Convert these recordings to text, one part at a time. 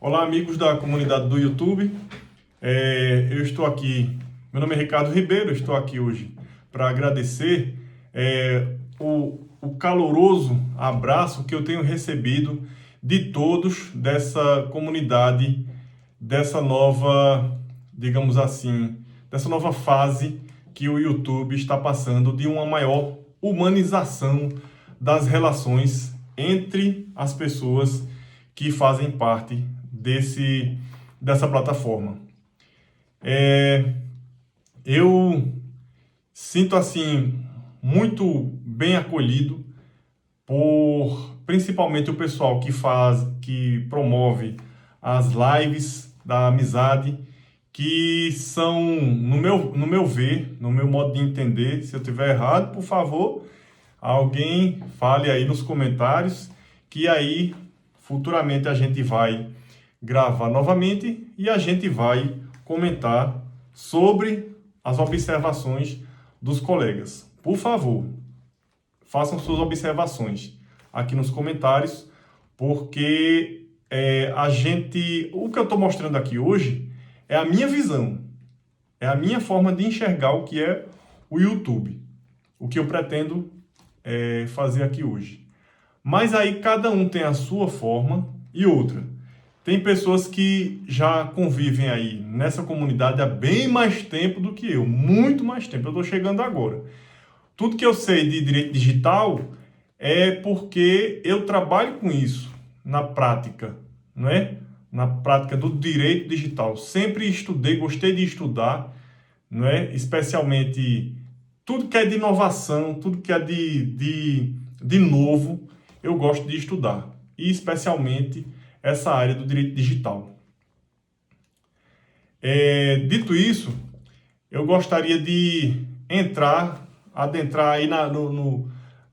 Olá, amigos da comunidade do YouTube. Eu estou aqui, meu nome é Ricardo Ribeiro, eu estou aqui hoje para agradecer o caloroso abraço que eu tenho recebido de todos dessa comunidade, dessa nova, digamos assim, dessa nova fase que o YouTube está passando de uma maior humanização das relações entre as pessoas que fazem parte dessa plataforma. Eu sinto assim muito bem acolhido por principalmente o pessoal que promove as lives da amizade, que são, no meu ver, no meu modo de entender. Se eu estiver errado, por favor, alguém fale aí nos comentários, que aí futuramente a gente vai gravar novamente e a gente vai comentar sobre as observações dos colegas. Por favor, façam suas observações aqui nos comentários, porque o que eu estou mostrando aqui hoje é a minha visão, é a minha forma de enxergar o que é o YouTube, o que eu pretendo fazer aqui hoje. Mas aí cada um tem a sua forma e outra. Tem pessoas que já convivem aí nessa comunidade há bem mais tempo do que eu, muito mais tempo. Eu estou chegando agora. Tudo que eu sei de direito digital é porque eu trabalho com isso na prática, não é? Na prática do direito digital. Sempre estudei, gostei de estudar, não é? Especialmente tudo que é de inovação, tudo que é de novo, eu gosto de estudar. E especialmente essa área do direito digital. Dito isso, eu gostaria de adentrar aí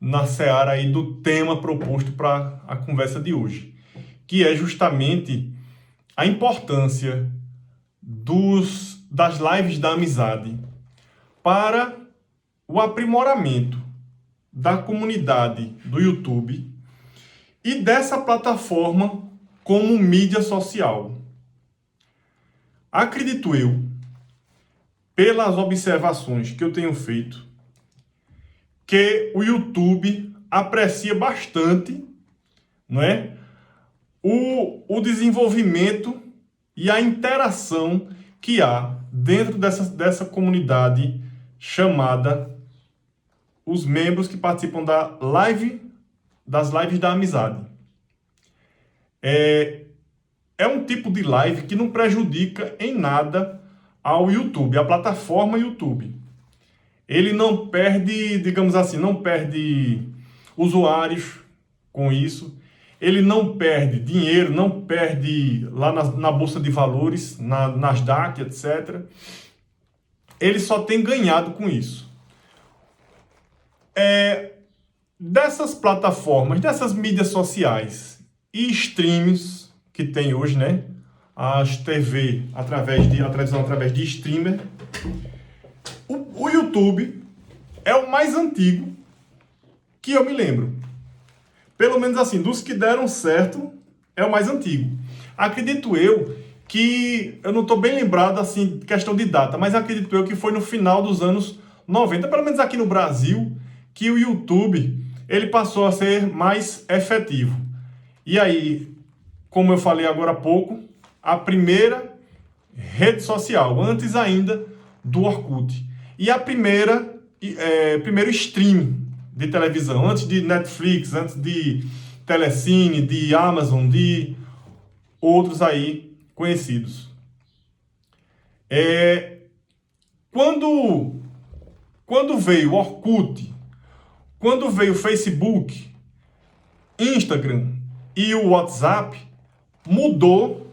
na seara aí do tema proposto para a conversa de hoje, que é justamente a importância das lives da amizade para o aprimoramento da comunidade do YouTube e dessa plataforma como mídia social. Acredito eu, pelas observações que eu tenho feito, que o YouTube aprecia bastante, não é, o desenvolvimento e a interação que há dentro dessa comunidade chamada os membros que participam das lives da amizade. É um tipo de live que não prejudica em nada ao YouTube, a plataforma YouTube. Ele não perde, digamos assim, não perde usuários com isso. Ele não perde dinheiro, não perde lá na Bolsa de Valores, na Nasdaq, etc. Ele só tem ganhado com isso. Dessas plataformas, dessas mídias sociais e streams que tem hoje, né? As TV a televisão através de streamer. O YouTube é o mais antigo que eu me lembro. Pelo menos assim, dos que deram certo, é o mais antigo. Acredito eu que, eu não estou bem lembrado assim, questão de data, mas acredito eu que foi no final dos anos 90, pelo menos aqui no Brasil, que o YouTube ele passou a ser mais efetivo. E aí, como eu falei agora há pouco, a primeira rede social, antes ainda do Orkut. E a primeiro stream de televisão, antes de Netflix, antes de Telecine, de Amazon, de outros aí conhecidos. Quando veio o Orkut, quando veio o Facebook, Instagram e o WhatsApp, mudou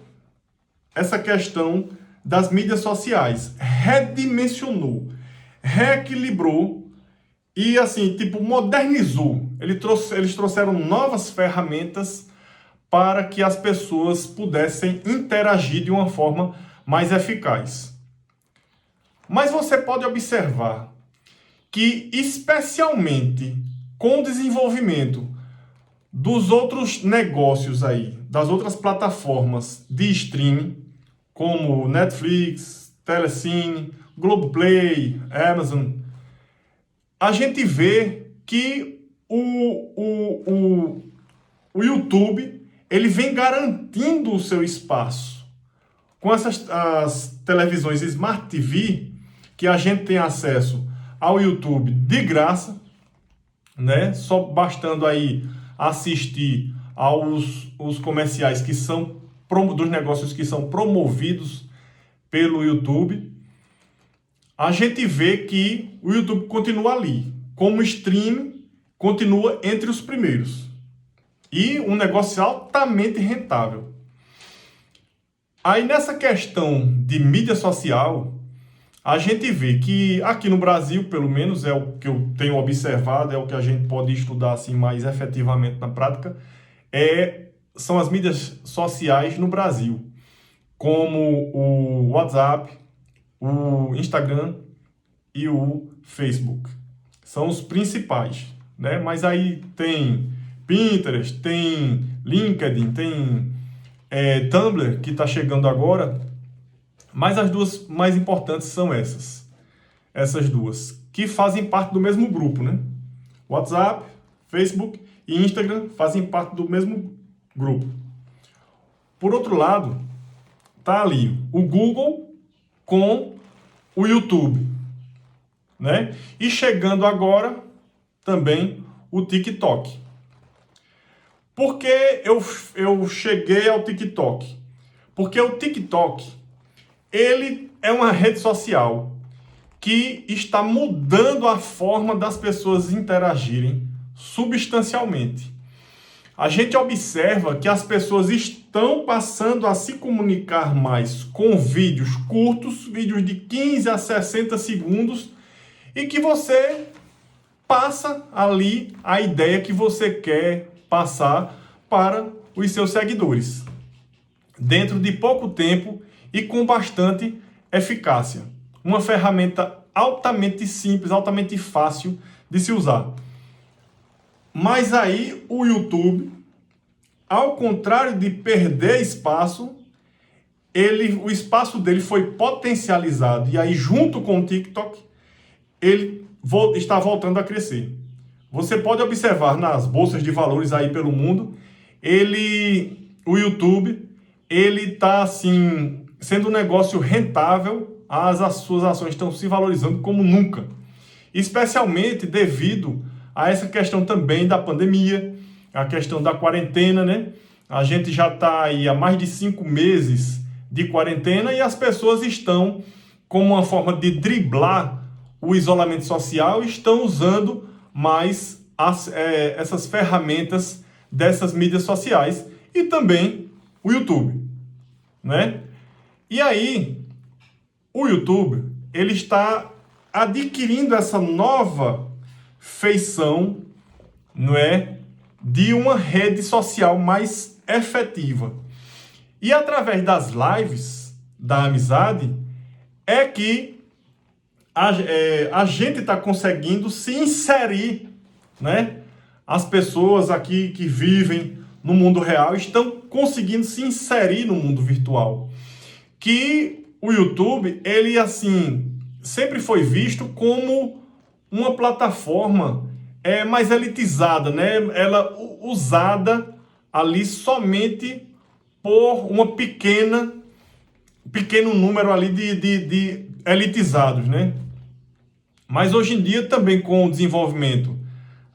essa questão das mídias sociais, redimensionou, reequilibrou e assim, tipo, modernizou. Eles trouxeram novas ferramentas para que as pessoas pudessem interagir de uma forma mais eficaz. Mas você pode observar que, especialmente com o desenvolvimento dos outros negócios aí, das outras plataformas de streaming, como Netflix, Telecine, Globoplay, Amazon, a gente vê que o YouTube ele vem garantindo o seu espaço. Com as televisões Smart TV, que a gente tem acesso ao YouTube de graça, né? Só bastando aí assistir aos comerciais que são dos negócios que são promovidos pelo YouTube, a gente vê que o YouTube continua ali, como stream, continua entre os primeiros. E um negócio altamente rentável. Aí nessa questão de mídia social, a gente vê que aqui no Brasil, pelo menos é o que eu tenho observado, é o que a gente pode estudar assim mais efetivamente na prática, são as mídias sociais no Brasil, como o WhatsApp, o Instagram e o Facebook. São os principais, né? Mas aí tem Pinterest, tem LinkedIn, tem Tumblr, que está chegando agora. Mas as duas mais importantes são essas duas, que fazem parte do mesmo grupo, né? WhatsApp, Facebook e Instagram fazem parte do mesmo grupo. Por outro lado, tá ali o Google com o YouTube, né? E chegando agora também o TikTok. Por que eu cheguei ao TikTok? Porque o TikTok, ele é uma rede social que está mudando a forma das pessoas interagirem substancialmente. A gente observa que as pessoas estão passando a se comunicar mais com vídeos curtos, vídeos de 15 a 60 segundos, e que você passa ali a ideia que você quer passar para os seus seguidores, dentro de pouco tempo e com bastante eficácia. Uma ferramenta altamente simples, altamente fácil de se usar. Mas aí o YouTube, ao contrário de perder espaço, o espaço dele foi potencializado. E aí, junto com o TikTok, ele está voltando a crescer. Você pode observar nas bolsas de valores aí pelo mundo, o YouTube, ele está assim, sendo um negócio rentável, as suas ações estão se valorizando como nunca. Especialmente devido a essa questão também da pandemia, a questão da quarentena, né? A gente já está aí há mais de 5 meses de quarentena e as pessoas estão, como uma forma de driblar o isolamento social, estão usando mais essas ferramentas dessas mídias sociais e também o YouTube, né? E aí, o YouTube, ele está adquirindo essa nova feição, não é, de uma rede social mais efetiva. E através das lives da amizade é que a gente está conseguindo se inserir, né? As pessoas aqui que vivem no mundo real estão conseguindo se inserir no mundo virtual. Que o YouTube, ele assim, sempre foi visto como uma plataforma mais elitizada, né? Ela usada ali somente por pequeno número ali de elitizados, né? Mas hoje em dia também com o desenvolvimento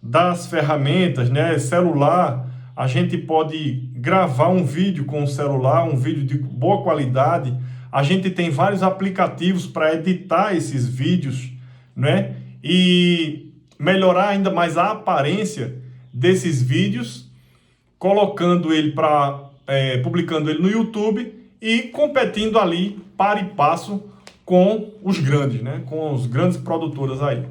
das ferramentas, né, celular, a gente pode gravar um vídeo com o celular, um vídeo de boa qualidade. A gente tem vários aplicativos para editar esses vídeos, né? E melhorar ainda mais a aparência desses vídeos, colocando ele publicando ele no YouTube e competindo ali para e passo com os grandes, né? Com os grandes produtoras aí.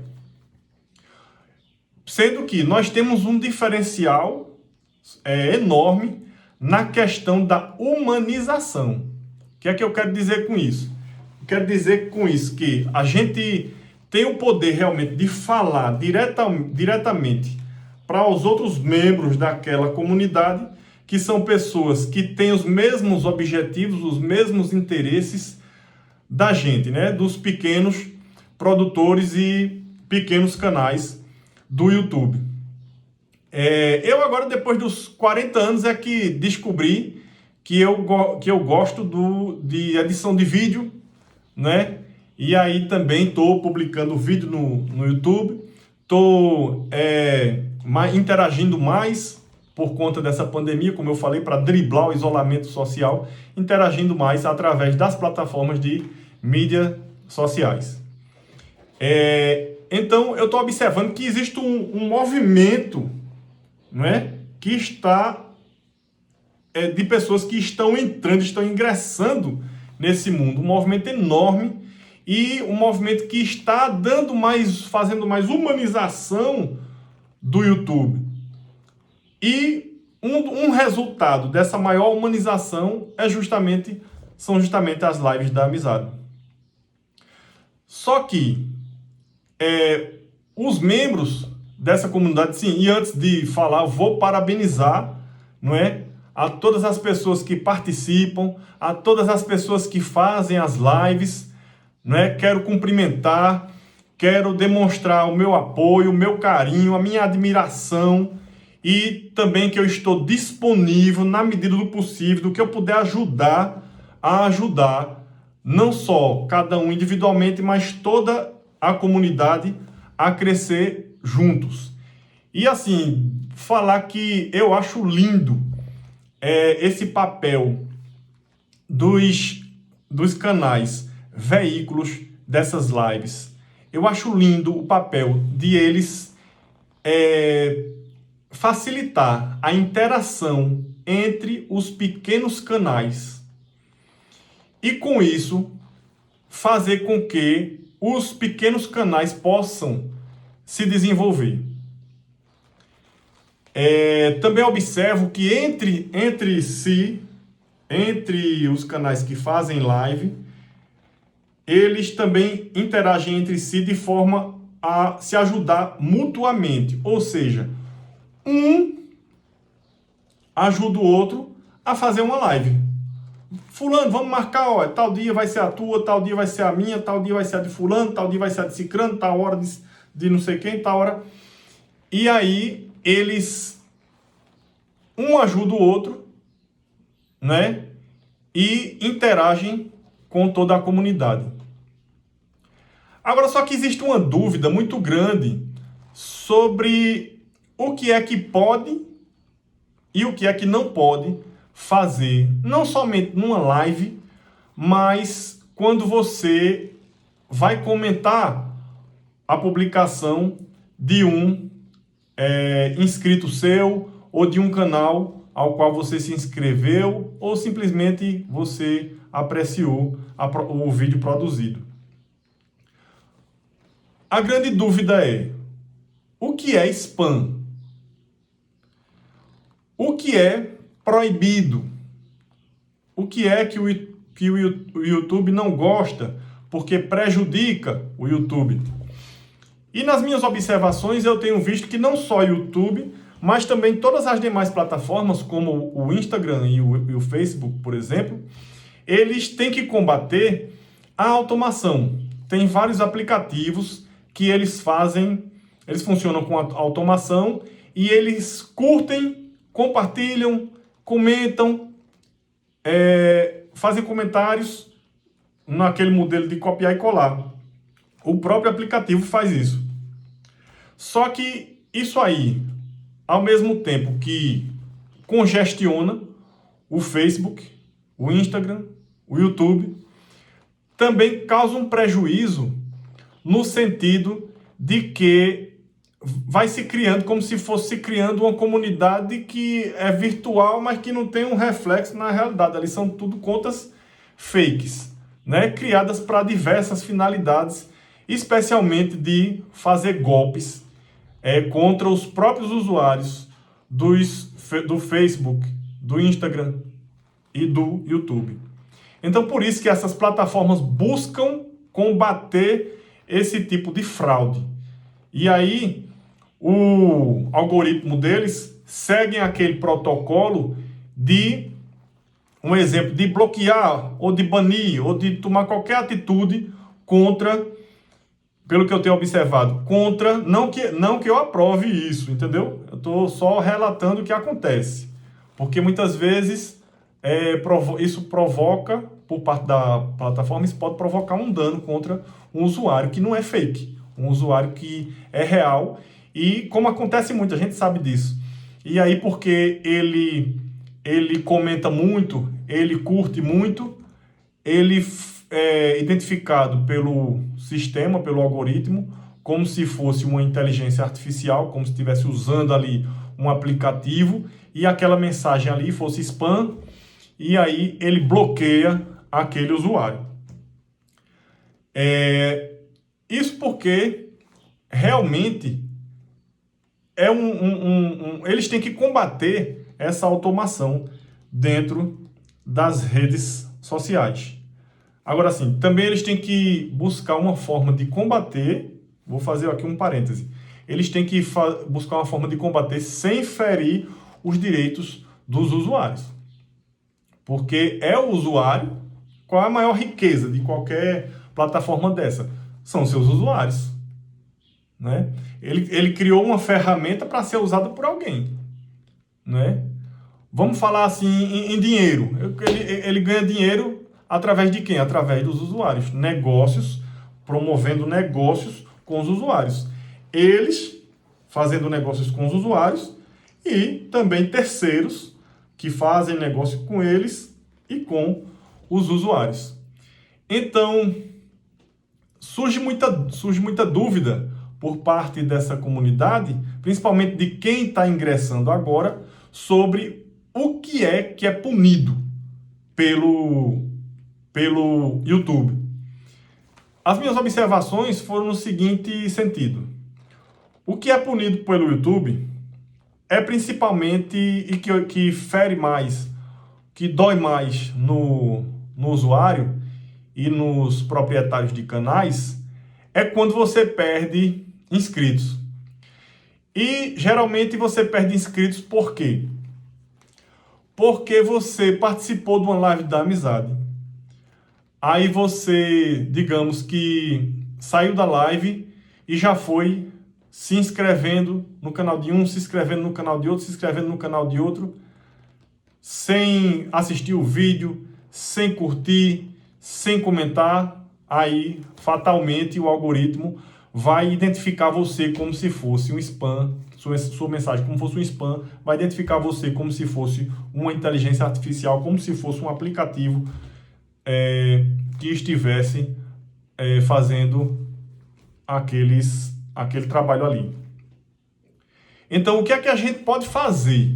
Sendo que nós temos um diferencial enorme na questão da humanização. O que é que eu quero dizer com isso? Eu quero dizer com isso que a gente tem o poder realmente de falar diretamente para os outros membros daquela comunidade, que são pessoas que têm os mesmos objetivos, os mesmos interesses da gente, né? Dos pequenos produtores e pequenos canais do YouTube. Eu agora, depois dos 40 anos, é que descobri que eu gosto de edição de vídeo, né? E aí também estou publicando vídeo no YouTube, estou interagindo mais por conta dessa pandemia, como eu falei, para driblar o isolamento social, interagindo mais através das plataformas de mídias sociais. Então, eu estou observando que existe um movimento, não é? Que está de pessoas que estão entrando, estão ingressando nesse mundo, um movimento enorme e um movimento que está fazendo mais humanização do YouTube. E um resultado dessa maior humanização são justamente as lives da amizade. Só que os membros dessa comunidade, sim, e antes de falar, vou parabenizar, não é, a todas as pessoas que participam, a todas as pessoas que fazem as lives, não é? Quero cumprimentar, quero demonstrar o meu apoio, o meu carinho, a minha admiração e também que eu estou disponível na medida do possível, do que eu puder ajudar, a ajudar não só cada um individualmente, mas toda a comunidade a crescer juntos. E assim, falar que eu acho lindo esse papel dos canais, veículos dessas lives. Eu acho lindo o papel de eles facilitar a interação entre os pequenos canais e, com isso, fazer com que os pequenos canais possam se desenvolver. Também observo que entre os canais que fazem live, eles também interagem entre si de forma a se ajudar mutuamente. Ou seja, um ajuda o outro a fazer uma live. Fulano, vamos marcar, tal dia vai ser a tua, tal dia vai ser a minha, tal dia vai ser a de fulano, tal dia vai ser a de cicrano, tal hora de não sei quem, tal hora. E aí, um ajuda o outro, né? E interagem com toda a comunidade. Agora, só que existe uma dúvida muito grande sobre o que é que pode e o que é que não pode fazer, não somente numa live, mas quando você vai comentar a publicação de um inscrito seu ou de um canal ao qual você se inscreveu ou simplesmente você apreciou o vídeo produzido. A grande dúvida é: o que é spam? O que é proibido? O que é que o YouTube não gosta porque prejudica o YouTube? E nas minhas observações eu tenho visto que não só o YouTube, mas também todas as demais plataformas, como o Instagram e o Facebook, por exemplo, eles têm que combater a automação. Tem vários aplicativos que eles funcionam com a automação e eles curtem, compartilham, comentam, fazem comentários naquele modelo de copiar e colar. O próprio aplicativo faz isso. Só que isso aí, ao mesmo tempo que congestiona o Facebook, o Instagram, o YouTube, também causa um prejuízo no sentido de que vai se criando como se fosse criando uma comunidade que é virtual, mas que não tem um reflexo na realidade. Ali são tudo contas fakes, né? Criadas para diversas finalidades, especialmente de fazer golpes contra os próprios usuários do Facebook, do Instagram e do YouTube. Então, por isso que essas plataformas buscam combater esse tipo de fraude. E aí, o algoritmo deles seguem aquele protocolo de, um exemplo, de bloquear, ou de banir, ou de tomar qualquer atitude contra, pelo que eu tenho observado, contra, não que eu aprove isso, entendeu? Eu estou só relatando o que acontece. Porque muitas vezes isso provoca, por parte da plataforma, isso pode provocar um dano contra um usuário que não é fake, um usuário que é real. E como acontece muito, a gente sabe disso. E aí, porque ele comenta muito, ele curte muito, ele é identificado pelo sistema, pelo algoritmo, como se fosse uma inteligência artificial, como se estivesse usando ali um aplicativo, e aquela mensagem ali fosse spam, e aí ele bloqueia aquele usuário. Isso porque realmente eles têm que combater essa automação dentro das redes sociais. Agora sim, também eles têm que buscar uma forma de combater, vou fazer aqui um parêntese, eles têm que buscar uma forma de combater sem ferir os direitos dos usuários. Porque é o usuário, qual é a maior riqueza de qualquer plataforma dessa? São seus usuários. Né? Ele criou uma ferramenta para ser usada por alguém. Né? Vamos falar assim em dinheiro. Ele ganha dinheiro através de quem? Através dos usuários. Negócios, promovendo negócios com os usuários. Eles fazendo negócios com os usuários e também terceiros que fazem negócio com eles e com os usuários. Então, surge muita dúvida por parte dessa comunidade, principalmente de quem está ingressando agora, sobre o que é punido pelo YouTube. As minhas observações foram no seguinte sentido. O que é punido pelo YouTube é principalmente, e que fere mais, que dói mais no usuário e nos proprietários de canais, é quando você perde inscritos. E geralmente você perde inscritos por quê? Porque você participou de uma live da amizade. Aí você, digamos que saiu da live e já foi se inscrevendo no canal de um, se inscrevendo no canal de outro, se inscrevendo no canal de outro, sem assistir o vídeo, sem curtir, sem comentar. Aí, fatalmente, o algoritmo vai identificar você como se fosse um spam, sua mensagem como se fosse um spam, vai identificar você como se fosse uma inteligência artificial, como se fosse um aplicativo que estivesse fazendo aquele trabalho ali. Então, o que é que a gente pode fazer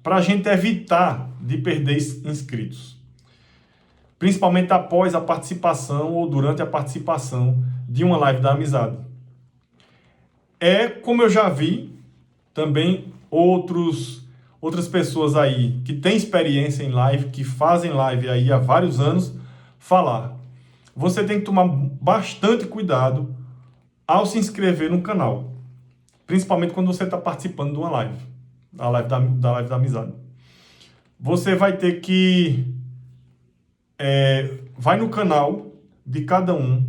para a gente evitar de perder inscritos? Principalmente após a participação ou durante a participação de uma live da amizade. Como eu já vi também outras pessoas aí que têm experiência em live, que fazem live aí há vários anos, falar. Você tem que tomar bastante cuidado ao se inscrever no canal. Principalmente quando você está participando de uma live. Da live da amizade. Você vai ter que... vai no canal de cada um.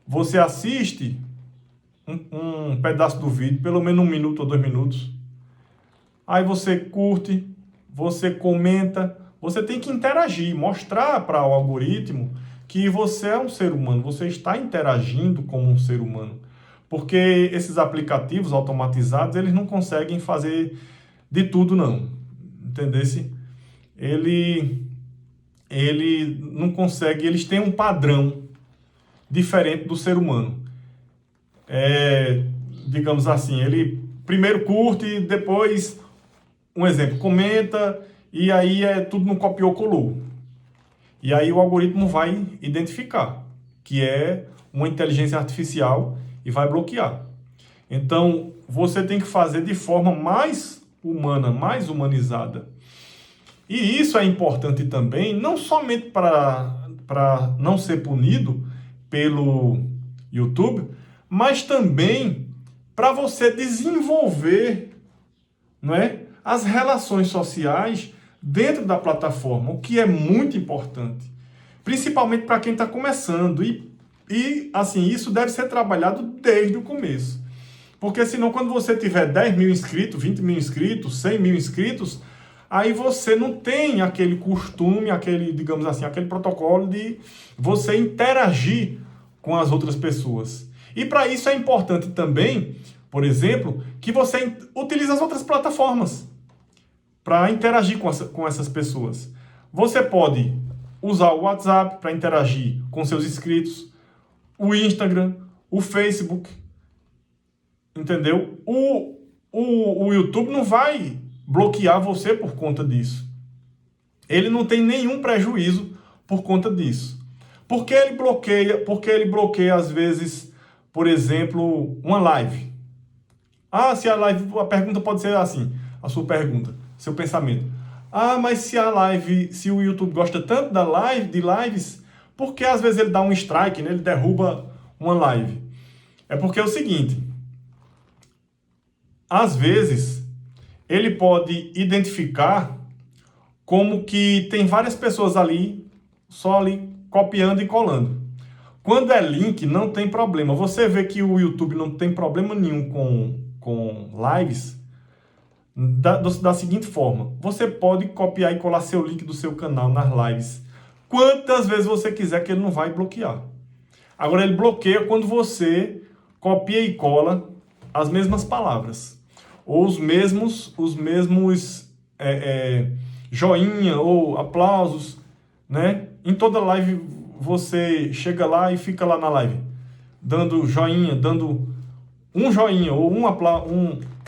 Você assiste um pedaço do vídeo, pelo menos 1 minuto ou 2 minutos. Aí você curte, você comenta, você tem que interagir, mostrar para o algoritmo que você é um ser humano, você está interagindo como um ser humano. Porque esses aplicativos automatizados, eles não conseguem fazer de tudo, não. Entendesse? Ele não consegue, eles têm um padrão diferente do ser humano. Digamos assim, ele primeiro curte, depois, um exemplo, comenta, e aí tudo no copiou, colou. E aí o algoritmo vai identificar que é uma inteligência artificial e vai bloquear. Então, você tem que fazer de forma mais humana, mais humanizada. E isso é importante também, não somente para não ser punido pelo YouTube, mas também para você desenvolver, não é, as relações sociais dentro da plataforma, o que é muito importante, principalmente para quem está começando. E assim, isso deve ser trabalhado desde o começo. Porque senão, quando você tiver 10 mil inscritos, 20 mil inscritos, 100 mil inscritos, aí você não tem aquele costume, aquele, digamos assim, aquele protocolo de você interagir com as outras pessoas. E para isso é importante também, por exemplo, que você utilize as outras plataformas para interagir com essas pessoas. Você pode usar o WhatsApp para interagir com seus inscritos, o Instagram, o Facebook, entendeu? O YouTube não vai bloquear você por conta disso. Ele não tem nenhum prejuízo por conta disso. Porque ele bloqueia às vezes, por exemplo, uma live. Ah, se a live, a pergunta pode ser assim, a sua pergunta, seu pensamento. Ah, mas se o YouTube gosta tanto de lives, por que às vezes ele dá um strike, né? Ele derruba uma live? É porque é o seguinte, às vezes ele pode identificar como que tem várias pessoas ali, só ali copiando e colando. Quando é link, não tem problema. Você vê que o YouTube não tem problema nenhum com lives da seguinte forma. Você pode copiar e colar seu link do seu canal nas lives quantas vezes você quiser, que ele não vai bloquear. Agora, ele bloqueia quando você copia e cola as mesmas palavras. Ou os mesmos joinha ou aplausos, né? Em toda live você chega lá e fica lá na live, dando joinha, dando um joinha ou um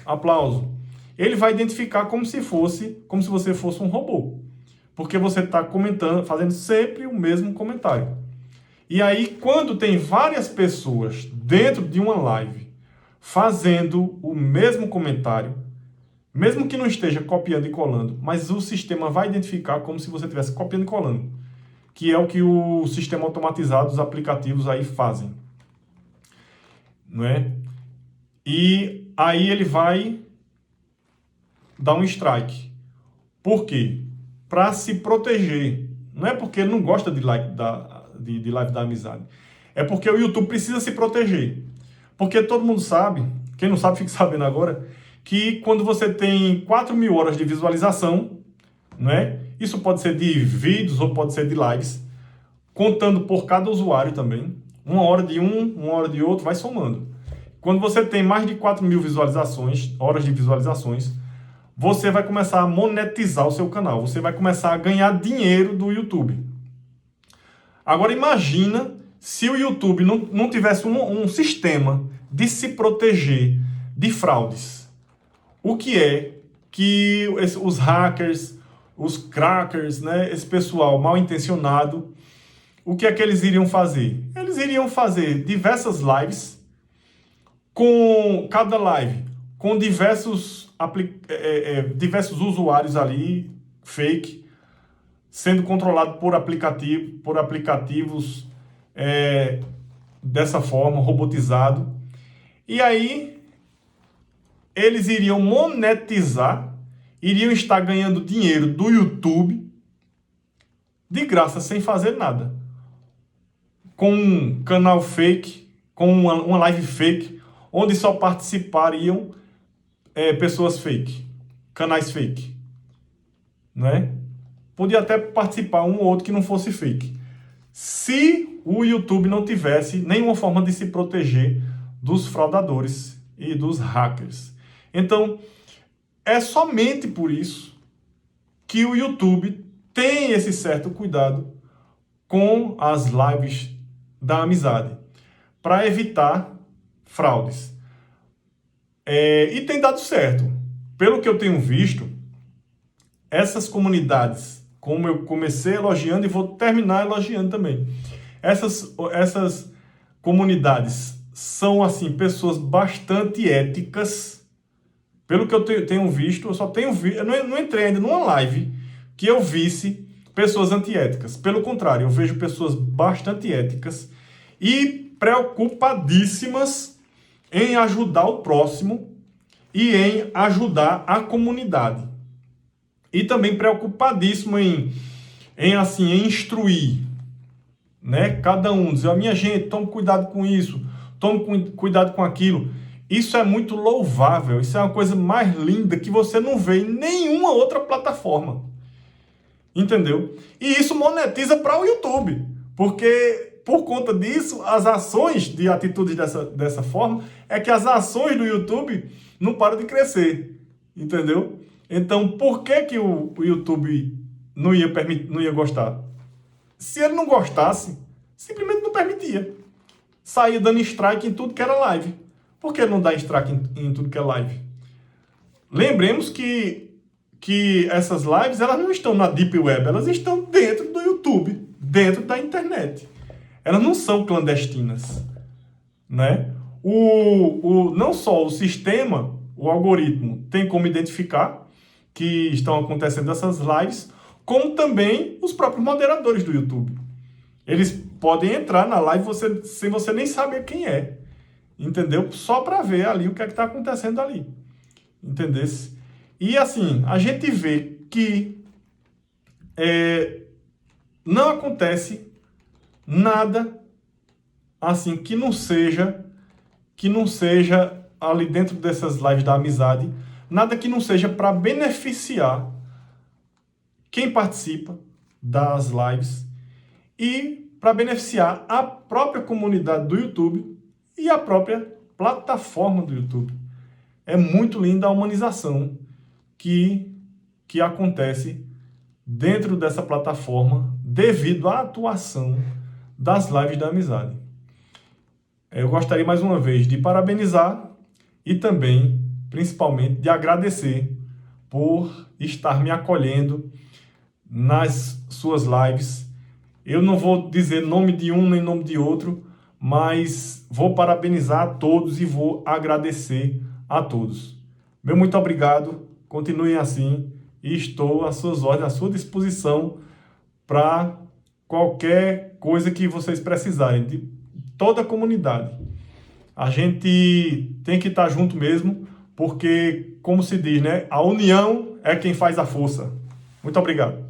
aplauso. Ele vai identificar como se você fosse um robô. Porque você está comentando, fazendo sempre o mesmo comentário. E aí, quando tem várias pessoas dentro de uma live fazendo o mesmo comentário, mesmo que não esteja copiando e colando, mas o sistema vai identificar como se você estivesse copiando e colando, que é o que o sistema automatizado, os aplicativos aí fazem, não é? E aí ele vai dar um strike. Por quê? Para se proteger. Não é porque ele não gosta de live da amizade. É porque o YouTube precisa se proteger. Porque todo mundo sabe, quem não sabe fica sabendo agora, que quando você tem 4 mil horas de visualização, não é? Isso pode ser de vídeos ou pode ser de lives, contando por cada usuário também. 1 hora de um, 1 hora de outro, vai somando. Quando você tem mais de 4 mil horas de visualizações, você vai começar a monetizar o seu canal. Você vai começar a ganhar dinheiro do YouTube. Agora imagina se o YouTube não tivesse um sistema de se proteger de fraudes. O que é que os hackers, os crackers, né, esse pessoal mal intencionado, o que é que eles iriam fazer? Eles iriam fazer diversas lives, com cada live, com diversos usuários ali, fake, sendo controlado por aplicativos dessa forma, robotizado. E aí, eles iriam monetizar, iriam estar ganhando dinheiro do YouTube, de graça, sem fazer nada. Com um canal fake, com uma live fake, onde só participariam pessoas fake, canais fake, né? Podia até participar um ou outro que não fosse fake. Se o YouTube não tivesse nenhuma forma de se proteger dos fraudadores e dos hackers. Então, é somente por isso que o YouTube tem esse certo cuidado com as lives da amizade, para evitar fraudes. E tem dado certo. Pelo que eu tenho visto, essas comunidades, como eu comecei elogiando e vou terminar elogiando também, essas comunidades são, assim, pessoas bastante éticas. Pelo que eu tenho visto, eu só tenho visto, eu não entrei ainda numa live que eu visse pessoas antiéticas. Pelo contrário, eu vejo pessoas bastante éticas e preocupadíssimas em ajudar o próximo e em ajudar a comunidade. E também preocupadíssimo em instruir, né? Cada um dizer, a minha gente, tome cuidado com isso, tome cuidado com aquilo. Isso é muito louvável, isso é uma coisa mais linda que você não vê em nenhuma outra plataforma. Entendeu? E isso monetiza para o YouTube, porque por conta disso, as ações de atitudes dessa forma, é que as ações do YouTube não param de crescer, entendeu? Então, por que o YouTube não ia gostar? Se ele não gostasse, simplesmente não permitia. Saía dando strike em tudo que era live. Por que não dá strike em tudo que é live? Lembremos que essas lives, elas não estão na Deep Web, elas estão dentro do YouTube, dentro da internet. Elas não são clandestinas, né? Não só o sistema, o algoritmo, tem como identificar que estão acontecendo essas lives, como também os próprios moderadores do YouTube. Eles podem entrar na live sem você nem saber quem é, entendeu? Só para ver ali o que é que está acontecendo ali, entendesse? E assim, a gente vê que não acontece nada assim que não seja ali dentro dessas lives da amizade, nada que não seja para beneficiar quem participa das lives e para beneficiar a própria comunidade do YouTube e a própria plataforma do YouTube. É muito linda a humanização que acontece dentro dessa plataforma devido à atuação das lives da amizade. Eu gostaria mais uma vez de parabenizar e também, principalmente, de agradecer por estar me acolhendo nas suas lives. Eu não vou dizer nome de um nem nome de outro, mas vou parabenizar a todos e vou agradecer a todos. Meu muito obrigado, continuem assim e estou às suas ordens, à sua disposição para qualquer coisa que vocês precisarem, de toda a comunidade. A gente tem que estar junto mesmo, porque, como se diz, né? A união é quem faz a força. Muito obrigado.